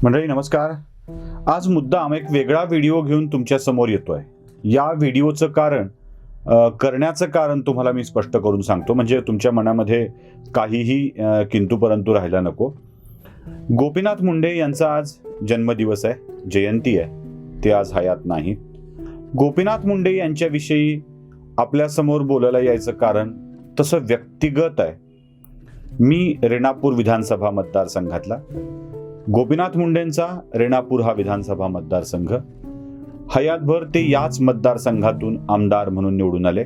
मंडळी नमस्कार. आज मुद्दाम एक वेगळा व्हिडिओ घेऊन तुमच्या समोर येतोय. या व्हिडिओचं करण्याचं कारण तुम्हाला मी स्पष्ट करून सांगतो, म्हणजे तुमच्या मनामध्ये काहीही किंतु परंतु राहायला नको. गोपीनाथ मुंडे यांचा आज जन्मदिवस आहे, जयंती आहे. ते आज हयात नाहीत. गोपीनाथ मुंडे यांच्याविषयी आपल्यासमोर बोलायला यायचं कारण तसं व्यक्तिगत आहे. मी रेणापूर विधानसभा मतदारसंघातला, गोपीनाथ मुंडेंचा रेणापूर हा विधानसभा मतदारसंघ, हयातभर ते याच मतदारसंघातून आमदार म्हणून निवडून आले.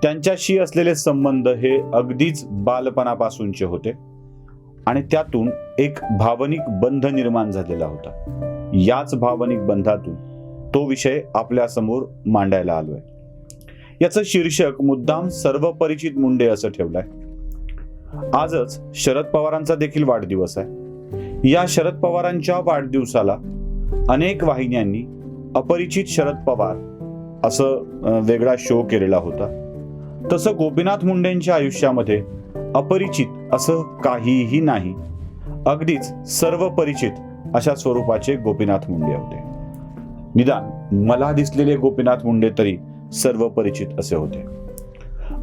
त्यांच्याशी असलेले संबंध हे अगदीच बालपणापासूनचे होते आणि त्यातून एक भावनिक बंध निर्माण झालेला होता. याच भावनिक बंधातून तो विषय आपल्या समोर मांडायला आलोय. याचं शीर्षक मुद्दाम सर्वपरिचित मुंडे असं ठेवलंय. आजच शरद पवारांचा देखील वाढदिवस आहे. या शरद पवारांच्या वाढदिवसाला अनेक वाहिन्यांनी अपरिचित शरद पवार असं वेगळा शो केलेला होता. तसं गोपीनाथ मुंडेंच्या आयुष्यामध्ये अपरिचित असं काहीही नाही. अगदीच सर्व परिचित अशा स्वरूपाचे गोपीनाथ मुंडे होते. निदान मला दिसलेले गोपीनाथ मुंडे तरी सर्व परिचित असे होते.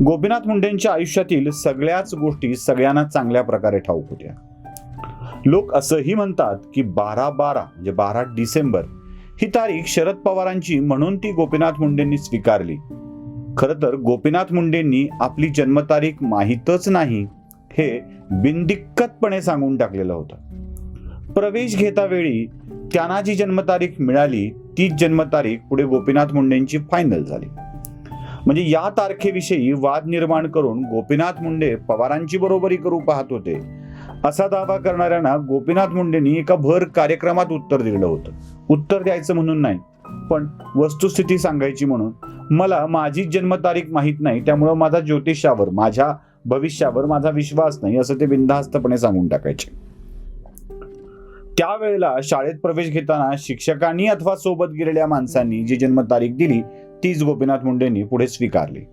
गोपीनाथ मुंडेंच्या आयुष्यातील सगळ्याच गोष्टी सगळ्यांना चांगल्या प्रकारे ठाऊक होत्या. लोक असंही म्हणतात की 12/12 म्हणजे 12 डिसेंबर ही तारीख शरद पवारांची, म्हणून ती गोपीनाथ मुंडेंनी स्वीकारली. खरं तर गोपीनाथ मुंडेंनी आपली जन्मतारीख माहीतच नाही हे बिनदिक्कतपणे सांगून टाकलेलं होतं. प्रवेश घेतावेळी त्यांना जी जन्मतारीख मिळाली तीच जन्मतारीख पुढे गोपीनाथ मुंडेंची फायनल झाली. म्हणजे या तारखेविषयी वाद निर्माण करून गोपीनाथ मुंडे पवारांची बरोबरी करू पाहत होते असा दावा करणाऱ्यांना गोपीनाथ मुंडेंनी एका भर कार्यक्रमात उत्तर दिलं होतं. उत्तर द्यायचं म्हणून नाही, पण वस्तुस्थिती सांगायची म्हणून. मला माझी जन्मतारीख माहीत नाही, त्यामुळं माझा ज्योतिषावर, माझ्या भविष्यावर माझा विश्वास नाही असं ते बिनधास्तपणे सांगून टाकायचे. त्यावेळेला शाळेत प्रवेश घेताना शिक्षकांनी अथवा सोबत गेलेल्या माणसांनी जी जन्मतारीख दिली तीच गोपीनाथ मुंडेंनी पुढे स्वीकारली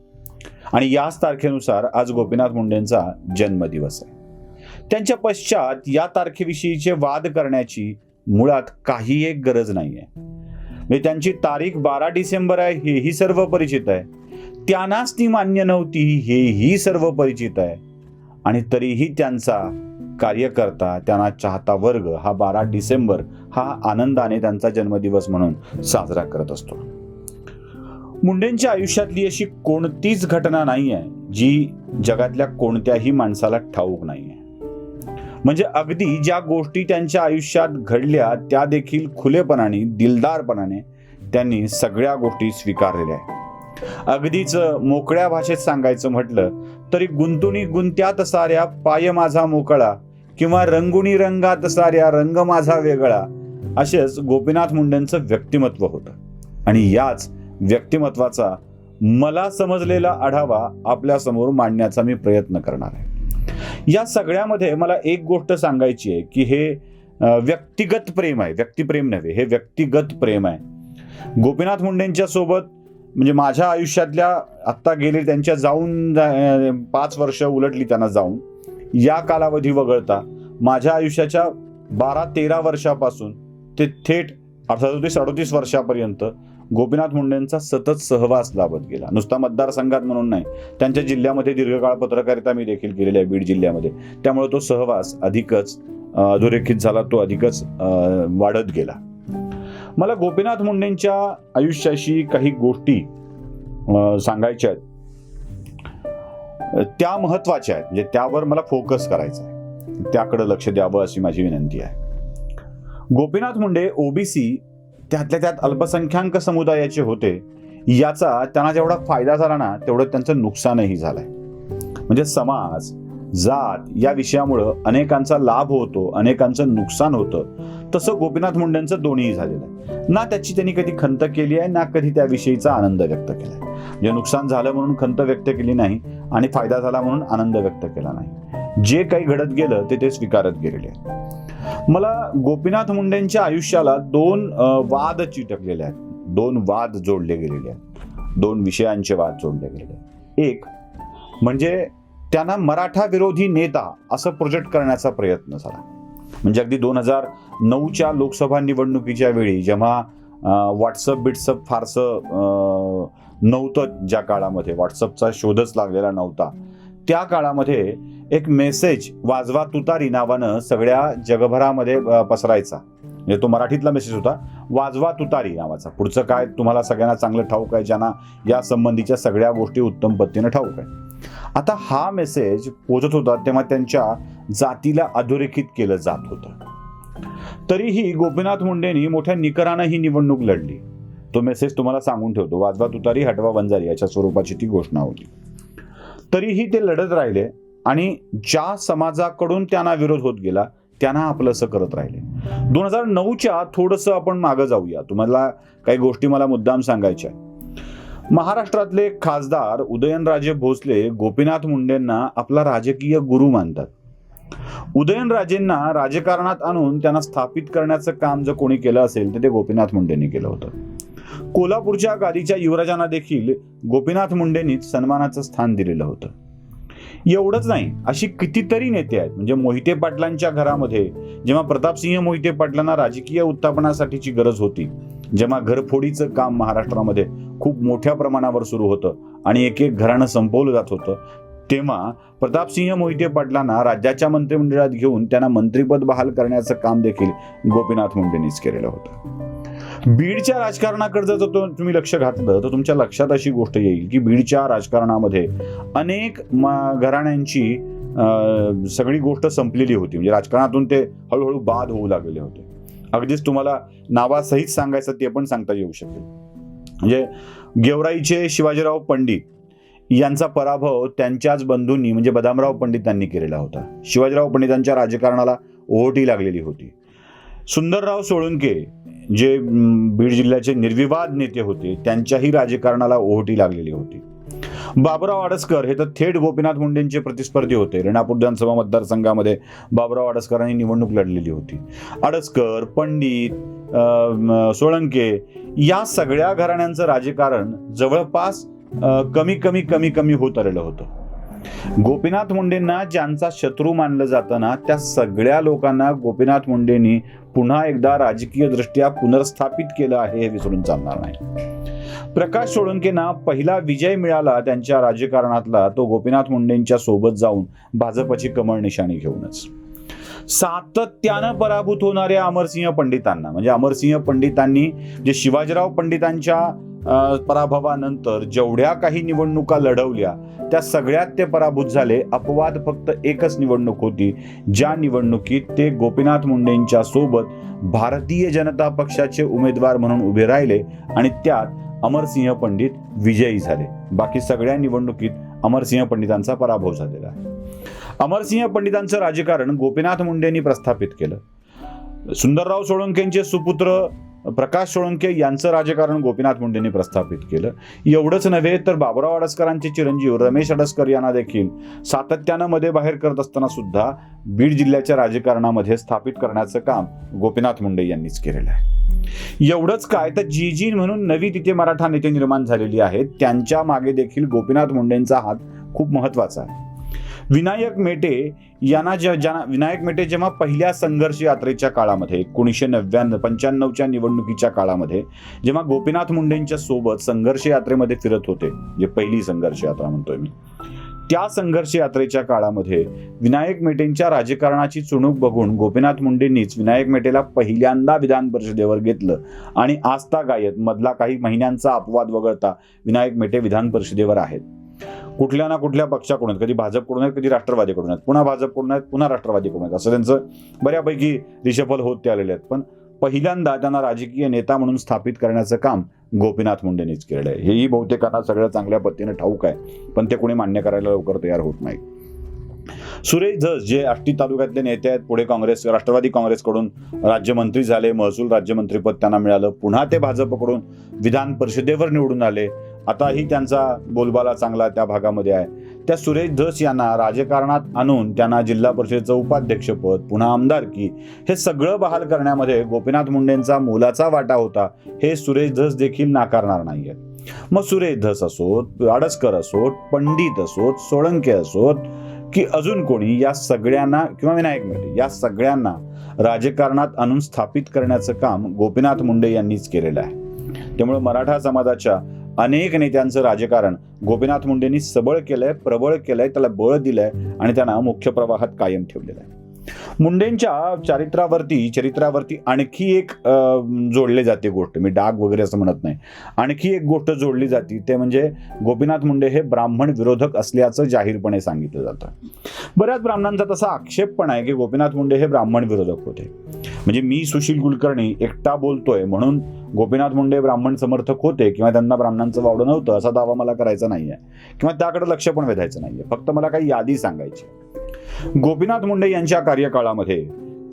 आणि याच तारखेनुसार आज गोपीनाथ मुंडेंचा जन्मदिवस आहे. त्यांच्या पश्चात या तारखेविषयीचे वाद करण्याची मुळात काही एक गरज नाहीये. म्हणजे त्यांची तारीख 12 डिसेंबर आहे हेही सर्व परिचित आहे. त्यांनाच ती मान्य नव्हती हेही सर्व परिचित आहे. आणि तरीही त्यांचा कार्यकर्ता, त्यांना चाहता वर्ग हा 12 डिसेंबर हा आनंदाने त्यांचा जन्मदिवस म्हणून साजरा करत असतो. मुंडेंच्या आयुष्यातली अशी कोणतीच घटना नाही आहे जी जगातल्या कोणत्याही माणसाला ठाऊक नाही आहे. म्हणजे अगदी ज्या गोष्टी त्यांच्या आयुष्यात घडल्या त्या देखील खुलेपणाने, दिलदारपणाने त्यांनी सगळ्या गोष्टी स्वीकारलेल्या आहेत. अगदीच मोकळ्या भाषेत सांगायचं म्हटलं तरी गुंतुनी गुंत्यात साऱ्या पाय माझा मोकळा किंवा रंगुणी रंगात साऱ्या रंग माझा वेगळा, असेच गोपीनाथ मुंडेंचं व्यक्तिमत्व होतं. आणि याच व्यक्तिमत्वाचा मला समजलेला आढावा आपल्या समोर मांडण्याचा मी प्रयत्न करणार आहे. या सगळ्यामध्ये मला एक गोष्ट सांगायची आहे की हे व्यक्तिगत प्रेम आहे, व्यक्तिप्रेम नव्हे, हे व्यक्तिगत प्रेम आहे. गोपीनाथ मुंडेंच्या सोबत म्हणजे माझ्या आयुष्यातल्या आत्ता गेले त्यांच्या जाऊन 5 वर्ष उलटली त्यांना जाऊन, या कालावधी वगळता माझ्या आयुष्याच्या 12-13 वर्षापासून ते थेट 38-38 वर्षापर्यंत गोपीनाथ मुंडेंचा सतत सहवास लाभत गेला. नुसता मतदारसंघात म्हणून नाही, त्यांच्या जिल्ह्यामध्ये दीर्घकाळ पत्रकारिता मी देखील केलेली आहे, बीड जिल्ह्यामध्ये. त्यामुळे तो सहवास अधिकच अधोरेखित झाला, तो अधिकच वाढत गेला. मला गोपीनाथ मुंडेंच्या आयुष्याशी काही गोष्टी सांगायच्या आहेत, त्या महत्वाच्या आहेत, म्हणजे त्यावर मला फोकस करायचा आहे, त्याकडे लक्ष द्यावं अशी माझी विनंती आहे. गोपीनाथ मुंडे ओबीसी, त्यातल्या त्यात अल्पसंख्याक समुदायाचे होते. याचा त्यांना जेवढा फायदा झाला ना तेवढं त्यांचं नुकसानही झालंय. म्हणजे समाज, जात या विषयामुळं अनेकांचा लाभ होतो, अनेकांचं नुकसान होतं. तसं गोपीनाथ मुंडेंचं दोन्ही झालेलं आहे. ना त्याची त्यांनी कधी खंत केली आहे, ना कधी त्याविषयीचा आनंद व्यक्त केलाय. म्हणजे नुकसान झालं म्हणून खंत व्यक्त केली नाही आणि फायदा झाला म्हणून आनंद व्यक्त केला नाही. जे काही घडत गेलं ते स्वीकारत गेलेले आहे. मला गोपीनाथ मुंडेंच्या आयुष्याला 2 वाद चिटकलेले आहेत, 2 वाद जोडले गेलेले आहेत, 2 विषयांचे वाद जोडले गेलेले आहेत. एक म्हणजे त्यांना मराठा विरोधी नेता असं प्रोजेक्ट करण्याचा प्रयत्न झाला. म्हणजे अगदी 2009च्या लोकसभा निवडणुकीच्या वेळी जेव्हा व्हॉट्सअप बिट्सअप फारसं नव्हतं, ज्या काळामध्ये व्हॉट्सअपचा शोधच लागलेला नव्हता, त्या काळामध्ये एक मेसेज वाजवा तुतारी नावानं सगळ्या जगभरामध्ये पसरायचा. म्हणजे तो मराठीतला मेसेज होता, वाजवा तुतारी नावाचा. पुढचं काय तुम्हाला सगळ्यांना चांगलं ठाऊक आहे, ज्यांना या संबंधीच्या सगळ्या गोष्टी उत्तम पद्धतीनं ठाऊक आहे. आता हा मेसेज पोहोचत होता तेव्हा त्यांच्या जातीला अधोरेखित केलं जात होतं. तरीही गोपीनाथ मुंडेंनी मोठ्या निकरानं ही निवडणूक लढली. तो मेसेज तुम्हाला सांगून ठेवतो, वाजवा तुतारी हटवा वंजारी याच्या स्वरूपाची ती घोषणा होती. तरीही ते लढत राहिले आणि ज्या समाजाकडून त्यांना विरोध होत गेला त्यांना आपलंसं करत राहिले. 2009च्या थोडंसं आपण मागं जाऊया. तुम्हाला काही गोष्टी मला मुद्दाम सांगायच्या. महाराष्ट्रातले खासदार उदयनराजे भोसले गोपीनाथ मुंडेंना आपला राजकीय गुरु मानतात. उदयनराजेंना राजकारणात आणून त्यांना स्थापित करण्याचं काम जर कोणी केलं असेल तर ते गोपीनाथ मुंडेंनी केलं होतं. कोल्हापूरच्या गादीच्या युवराजांना देखील गोपीनाथ मुंडेंनीच सन्मानाचं स्थान दिलेलं होतं. एवढंच नाही, अशी कितीतरी नेते आहेत. म्हणजे मोहिते पाटलांच्या घरामध्ये जेव्हा प्रतापसिंह मोहिते पाटलांना राजकीय उत्थापनासाठीची गरज होती, जेव्हा घरफोडीचं काम महाराष्ट्रामध्ये खूप मोठ्या प्रमाणावर सुरू होतं आणि एक एक घराणं संपवलं जात होतं, तेव्हा प्रतापसिंह मोहिते पाटलांना राज्याच्या मंत्रिमंडळात घेऊन त्यांना मंत्रिपद बहाल करण्याचं काम देखील गोपीनाथ मुंडेंनीच केलेलं होतं. बीडच्या राजकारणाकडे जर तुम्ही लक्ष घातलं तर तुमच्या लक्षात अशी गोष्ट येईल की बीडच्या राजकारणामध्ये अनेक घराण्यांची सगळी गोष्ट संपलेली होती. म्हणजे राजकारणातून ते हळूहळू बाद होऊ लागलेले होते. अगदीच तुम्हाला नावासहित सांगायचं ते पण सांगता येऊ शकेल. म्हणजे गेवराईचे शिवाजीराव पंडित यांचा पराभव त्यांच्याच बंधूंनी म्हणजे बदामराव पंडितांनी केलेला होता. शिवाजीराव पंडितांच्या राजकारणाला ओहोटी लागलेली होती. सुंदरराव सोळंके जे बीड जिल्ह्याचे निर्विवाद नेते होते त्यांच्याही राजकारणाला ओहोटी लागलेली होती. बाबुराव आडसकर हे तर थेट गोपीनाथ मुंडेंचे प्रतिस्पर्धी होते. रेणापूर विधानसभा मतदारसंघामध्ये बाबुराव आडसकरांनी निवडणूक लढलेली होती. आडसकर, पंडित, सोळंके या सगळ्या घराण्यांचं राजकारण जवळपास कमी कमी होत आलेलं होतं. गोपीनाथ मुंडेंना ज्यांचा शत्रू मानलं जातं ना, त्या सगळ्या लोकांना गोपीनाथ मुंडेंनी पुन्हा एकदा राजकीय दृष्ट्या पुनर्स्थापित केलं आहे, हे विसरून चालणार नाही. प्रकाश सोळंकेंना पहिला विजय मिळाला त्यांच्या राजकारणातला तो गोपीनाथ मुंडेंच्या सोबत जाऊन भाजपची कमळ निशाणी घेऊनच. सातत्यानं पराभूत होणाऱ्या अमरसिंह पंडितांना म्हणजे अमरसिंह पंडितांनी जे शिवाजीराव पंडितांच्या पराभवानंतर जेवढ्या काही निवडणुका लढवल्या त्या सगळ्यात ते पराभूत झाले. अपवाद फक्त एकच निवडणूक होती, ज्या निवडणुकीत ते गोपीनाथ मुंडेंच्या सोबत भारतीय जनता पक्षाचे उमेदवार म्हणून उभे राहिले आणि त्यात अमरसिंह पंडित विजयी झाले. बाकी सगळ्या निवडणुकीत अमरसिंह पंडितांचा पराभव झालेला आहे. अमरसिंह पंडितांचं राजकारण गोपीनाथ मुंडेंनी प्रस्थापित केलं. सुंदरराव सोळंकेंचे सुपुत्र प्रकाश सोळंके यांचं राजकारण गोपीनाथ मुंडेंनी प्रस्थापित केलं. एवढंच नव्हे तर बाबुराव आडसकरांचे चिरंजीव रमेश आडसकर यांना देखील सातत्यानं मध्ये बाहेर करत असताना सुद्धा बीड जिल्ह्याच्या राजकारणामध्ये स्थापित करण्याचं काम गोपीनाथ मुंडे यांनीच केलेलं आहे. एवढंच काय तर जी म्हणून नवी तिथे मराठा नेते निर्माण झालेली आहेत, त्यांच्या मागे देखील गोपीनाथ मुंडेंचा हात खूप महत्वाचा आहे. विनायक मेटे यांना विनायक मेटे जेव्हा पहिल्या संघर्ष यात्रेच्या काळामध्ये 1995च्या निवडणुकीच्या काळामध्ये जेव्हा गोपीनाथ मुंडेंच्या सोबत संघर्ष यात्रेमध्ये फिरत होते, जे पहिली संघर्ष यात्रा म्हणतोय मी, त्या संघर्ष यात्रेच्या काळामध्ये विनायक मेटेंच्या राजकारणाची चुणूक बघून गोपीनाथ मुंडेंनीच विनायक मेटेला पहिल्यांदा विधान परिषदेवर घेतलं आणि आजतागायत मधला काही महिन्यांचा अपवाद वगळता विनायक मेटे विधान परिषदेवर आहेत. कुठल्या ना कुठल्या पक्षाकडून, कधी भाजपकडून आहेत, कधी राष्ट्रवादीकडून आहेत, पुन्हा भाजपकडून आहेत, पुन्हा राष्ट्रवादीकडून आहेत, असं त्यांचं बऱ्यापैकी रिशफल होत ते आलेले आहेत. पण पहिल्यांदा त्यांना राजकीय नेता म्हणून स्थापित करण्याचं काम गोपीनाथ मुंडेंनीच केलेलं आहे. हेही बहुतेकांना सगळं चांगल्या पद्धतीने ठाऊक आहे, पण ते कोणी मान्य करायला लवकर तयार होत नाही. सुरेश धस जे आष्टी तालुक्यातले नेते आहेत, पुढे राष्ट्रवादी काँग्रेसकडून राज्यमंत्री झाले, महसूल राज्यमंत्रीपद त्यांना मिळालं, पुन्हा ते भाजपकडून विधान परिषदेवर निवडून आले. आताही त्यांचा बोलबाला चांगला त्या भागामध्ये आहे. त्या सुरेश धस यांना राजकारणात आणून त्यांना जिल्हा परिषदेचं उपाध्यक्षपद, पुन्हा आमदारकी, हे सगळं बहाल करण्यामध्ये गोपीनाथ मुंडेंचा मोलाचा वाटा होता, हे सुरेश धस देखील नाकारणार नाहीयेत. मग सुरेश धस असोत, आडसकर असोत, पंडित असोत, सोळंके असोत की अजून कोणी, या सगळ्यांना किंवा विनायक मेटे, या सगळ्यांना राजकारणात आणून स्थापित करण्याचं काम गोपीनाथ मुंडे यांनीच केलेलं आहे. त्यामुळे मराठा समाजाच्या अनेक नेत्यांचं राजकारण गोपीनाथ मुंडेंनी सबळ केलंय, प्रबळ केलंय, त्याला बळ दिलंय आणि त्यांना मुख्य प्रवाहात कायम ठेवलेलं आहे. मुंडेंच्या चरित्रावरती आणखी एक जोडले जाते गोष्ट, मी डाग वगैरे असं म्हणत नाही, आणखी एक गोष्ट जोडली जाते, ते म्हणजे गोपीनाथ मुंडे हे ब्राह्मण विरोधक असल्याचं जाहीरपणे सांगितलं जातं. बऱ्याच ब्राह्मणांचा तसा आक्षेप पण आहे की गोपीनाथ मुंडे हे ब्राह्मण विरोधक होते. म्हणजे मी सुशील कुलकर्णी एकटा बोलतोय म्हणून गोपीनाथ मुंडे ब्राह्मण समर्थक होते किंवा त्यांना ब्राह्मणांचं वावडं नव्हतं असा दावा मला करायचा नाहीये किंवा त्याकडे लक्ष पण वेधायचं नाहीये. फक्त मला काही यादी सांगायची. गोपीनाथ मुंडे यांच्या कार्यकाळामध्ये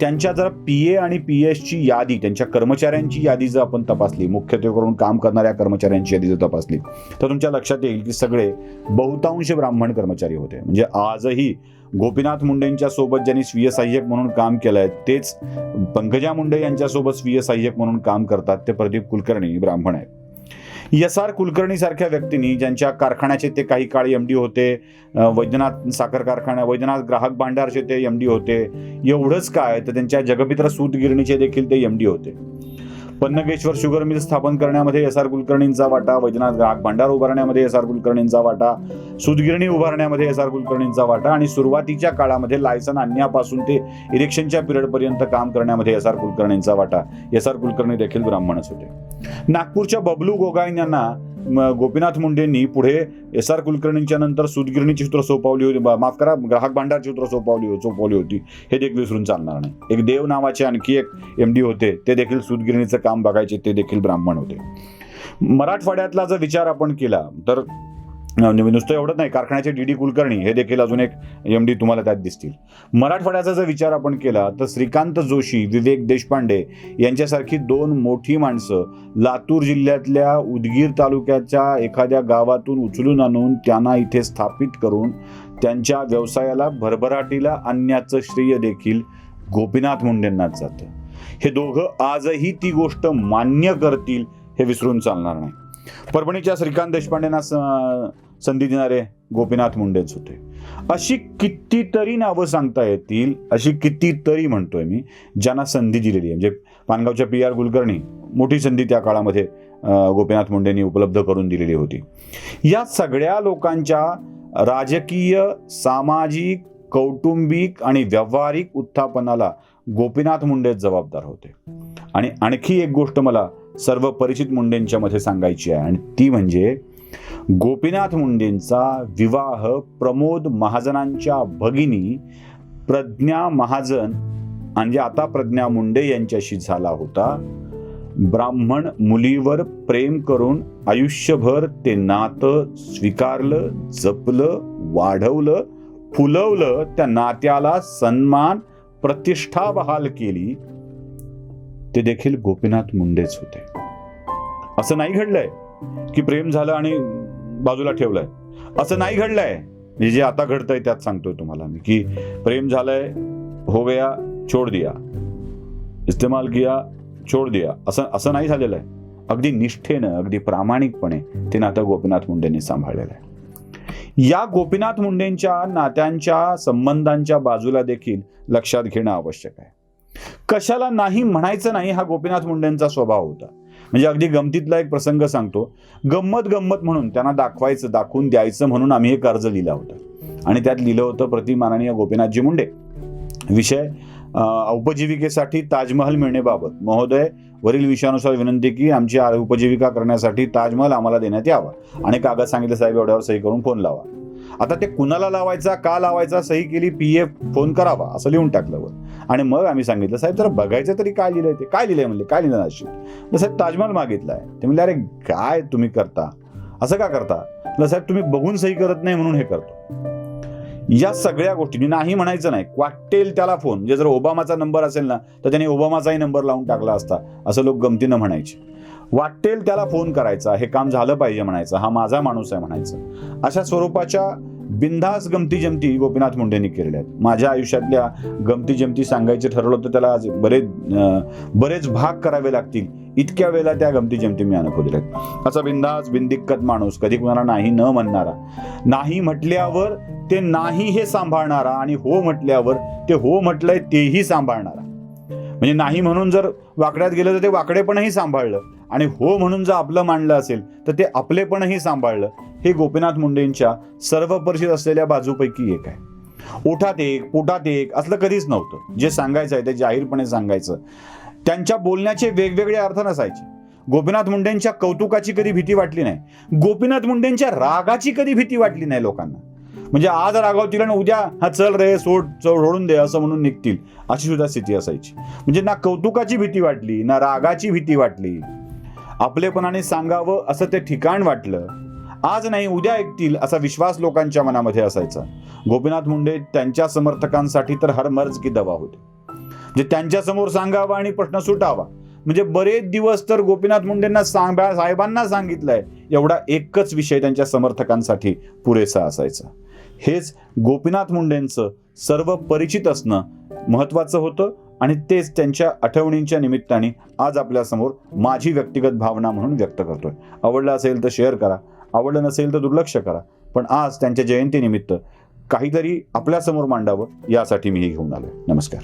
त्यांच्या जर PA आणि PS ची यादी, त्यांच्या कर्मचाऱ्यांची यादी जर आपण तपासली, मुख्यत्वे करून काम करणाऱ्या कर्मचाऱ्यांची यादी जर तपासली, तर तुमच्या लक्षात येईल की सगळे बहुतांश ब्राह्मण कर्मचारी होते. म्हणजे आजही गोपीनाथ मुंडेंच्या सोबत ज्यांनी स्वीय सहाय्यक म्हणून काम केलंय तेच पंकजा मुंडे यांच्या सोबत स्वीय सहाय्यक म्हणून काम करतात ते प्रदीप कुलकर्णी ब्राह्मण आहेत. SR कुलकर्णी सारख्या व्यक्तींनी ज्यांच्या कारखान्याचे ते काही काळ MD होते, वैद्यनाथ साखर कारखाना, वैद्यनाथ ग्राहक भांडारचे ते MD होते. एवढंच काय तर त्यांच्या जगमित्र सूतगिरणीचे देखील ते MD होते. पन्नगेश्वर शुगर मिल स्थापन करण्यामध्ये SR कुलकर्णींचा वाटा, वैद्यनाथ ग्राहक भांडार उभारण्यामध्ये SR कुलकर्णींचा वाटा, सूतगिरणी उभारण्यामध्ये SR कुलकर्णींचा वाटा आणि सुरुवातीच्या काळामध्ये लायसन आणण्यापासून ते इलेक्शनच्या पिरियडपर्यंत काम करण्यामध्ये SR कुलकर्णींचा वाटा. SR कुलकर्णी देखील ब्राह्मणच होते. नागपूरच्या बबलू गोगाईन यांना गोपीनाथ मुंडेंनी पुढे SR कुलकर्णींच्या नंतर सूतगिरणीची सूत्र सोपवली होती, माफ करा, ग्राहक भांडारची सूत्र सोपवली होती. हे देखील विसरून चालणार नाही. एक देव नावाचे आणखी एक MD होते, ते देखील सूतगिरणीचं काम बघायचे, ते देखील ब्राह्मण होते. मराठवाड्यातला जर विचार आपण केला तर नुसतं एवढंच नाही, कारखान्याचे DD कुलकर्णी हे देखील अजून एक MD तुम्हाला त्यात दिसतील. मराठवाड्याचा जर विचार आपण केला तर श्रीकांत जोशी, विवेक देशपांडे यांच्यासारखी दोन मोठी माणसं लातूर जिल्ह्यातल्या उदगीर तालुक्याच्या एखाद्या गावातून उचलून आणून त्यांना इथे स्थापित करून त्यांच्या व्यवसायाला भरभराटीला आणण्याचं श्रेय देखील गोपीनाथ मुंडेंनाच जातं. हे दोघं आजही ती गोष्ट मान्य करतील, हे विसरून चालणार नाही. परभणीच्या श्रीकांत देशपांडेंना संधी देणारे गोपीनाथ मुंडेच होते. अशी कितीतरी नावं सांगता येतील, अशी कितीतरी म्हणतोय मी, ज्यांना संधी दिलेली आहे. म्हणजे पानगावच्या PR कुलकर्णी, मोठी संधी त्या काळामध्ये गोपीनाथ मुंडेंनी उपलब्ध करून दिलेली होती. या सगळ्या लोकांच्या राजकीय, सामाजिक, कौटुंबिक आणि व्यावहारिक उत्थापनाला गोपीनाथ मुंडेच जबाबदार होते. आणि आणखी एक गोष्ट मला सर्व परिचित मुंडेंच्या मध्ये सांगायची आहे आणि ती म्हणजे गोपीनाथ मुंडेंचा विवाह प्रमोद महाजनांच्या भगिनी प्रज्ञा महाजन म्हणजे आता प्रज्ञा मुंडे यांच्याशी झाला होता. ब्राह्मण मुलीवर प्रेम करून आयुष्यभर ते नातं स्वीकारलं, जपलं, वाढवलं, फुलवलं, त्या नात्याला सन्मान, प्रतिष्ठा बहाल केली, ते देखील गोपीनाथ मुंडेच होते. असं नाही घडलंय की प्रेम झालं आणि बाजूला ठेवलंय. असं नाही घडलंय. म्हणजे जे आता घडतंय त्यात सांगतोय तुम्हाला मी की प्रेम झालंय, हो गया, छोड़ दिया, इस्तेमाल किया, छोड़ दिया, असं नाही झालेलं आहे. अगदी निष्ठेनं, अगदी प्रामाणिकपणे ते नातं गोपीनाथ मुंडेंनी सांभाळलेलं आहे. या गोपीनाथ मुंडेंच्या नात्यांच्या संबंधांच्या बाजूला देखील लक्षात घेणं आवश्यक आहे. कशाला नाही म्हणायचं नाही हा गोपीनाथ मुंडेंचा स्वभाव होता. म्हणजे अगदी गमतीतला एक प्रसंग सांगतो. गंमत म्हणून त्यांना दाखवून द्यायचं म्हणून आम्ही एक अर्ज लिहिला होता आणि त्यात लिहिलं होतं, प्रति माननीय गोपीनाथजी मुंडे, विषय उपजीविकेसाठी ताजमहल मिळण्याबाबत महोदय, वरील विषयानुसार विनंती की आमची उपजीविका करण्यासाठी ताजमहल आम्हाला देण्यात यावा आणि कागद सांगितले साहेब एवढ्यावर सही करून फोन लावा. आता ते कुणाला लावायचा, का लावायचा, सही केली, PA फोन करावा असं लिहून टाकलं वर. आणि मग आम्ही सांगितलं साहेब जरा बघायचं तरी काय लिहिलंय ते. काय लिहिलंय म्हणले, काय लिहिलं अशी. साहेब ताजमहल मागितलाय. ते म्हणले अरे काय तुम्ही करता, असं का करता. साहेब तुम्ही बघून सही करत नाही म्हणून हे करतो. या सगळ्या गोष्टी नाही म्हणायचं नाही. वाटेल त्याला फोन, म्हणजे जर ओबामाचा नंबर असेल ना तर त्याने ओबामाचाही नंबर लावून टाकला असता असं लोक गमतीनं म्हणायचे. वाटेल त्याला फोन करायचा, हे काम झालं पाहिजे म्हणायचं, हा माझा माणूस आहे म्हणायचं. अशा स्वरूपाच्या बिनधास्त गमती जमती गोपीनाथ मुंडेंनी केलेल्या आहेत. माझ्या आयुष्यातल्या गमती जमती सांगायचे ठरवलं तर त्याला बरेच भाग करावे लागतील, इतक्या वेळेला त्या गमती जमती मी अनुभवलेल्या आहेत. असा बिनधास्त बिनदिक्कत माणूस, कधी कुणाला नाही न म्हणणारा, नाही म्हटल्यावर ते नाही हे सांभाळणारा आणि हो म्हटल्यावर ते हो म्हटलंय तेही सांभाळणारा. म्हणजे नाही म्हणून जर वाकड्यात गेलं तर ते वाकडेपणही सांभाळलं, आणि हो म्हणून जर आपलं मांडलं असेल तर ते आपलेपणही सांभाळलं. हे गोपीनाथ मुंडेंच्या सर्व परिचित असलेल्या बाजूपैकी एक आहे. ओठात एक पोटात एक असलं कधीच नव्हतं. जे सांगायचं आहे ते जाहीरपणे सांगायचं. त्यांच्या बोलण्याचे वेगवेगळे अर्थ नसायचे. गोपीनाथ मुंडेंच्या कौतुकाची कधी भीती वाटली नाही. गोपीनाथ मुंडेंच्या रागाची कधी भीती वाटली नाही लोकांना. म्हणजे आज रागावतील आणि उद्या हा चल रे सोडून दे असं म्हणून निघतील, अशी सुद्धा स्थिती असायची. म्हणजे ना कौतुकाची भीती वाटली ना रागाची भीती वाटली. आपलेपणाने सांगावं असं ते ठिकाण वाटलं. आज नाही उद्या ऐकतील असा विश्वास लोकांच्या मनामध्ये असायचा. गोपीनाथ मुंडे त्यांच्या समर्थकांसाठी तर हर मर्ज की दवा होते. म्हणजे त्यांच्या समोर सांगावा आणि प्रश्न सुटावा. म्हणजे बरेच दिवस तर गोपीनाथ मुंडेंना साहेबांना सांगितलंय एवढा एकच विषय त्यांच्या समर्थकांसाठी पुरेसा असायचा. हेच गोपीनाथ मुंडेंचं सर्व परिचित असणं महत्वाचं होतं, आणि तेच त्यांच्या आठवणींच्या निमित्ताने आज आपल्या समोर माझी व्यक्तिगत भावना म्हणून व्यक्त करतोय. आवडलं असेल तर शेअर करा, आवडलं नसेल तर दुर्लक्ष करा, पण आज त्यांच्या जयंतीनिमित्त काहीतरी आपल्या समोर मांडावं यासाठी मी हे घेऊन आलोय. नमस्कार.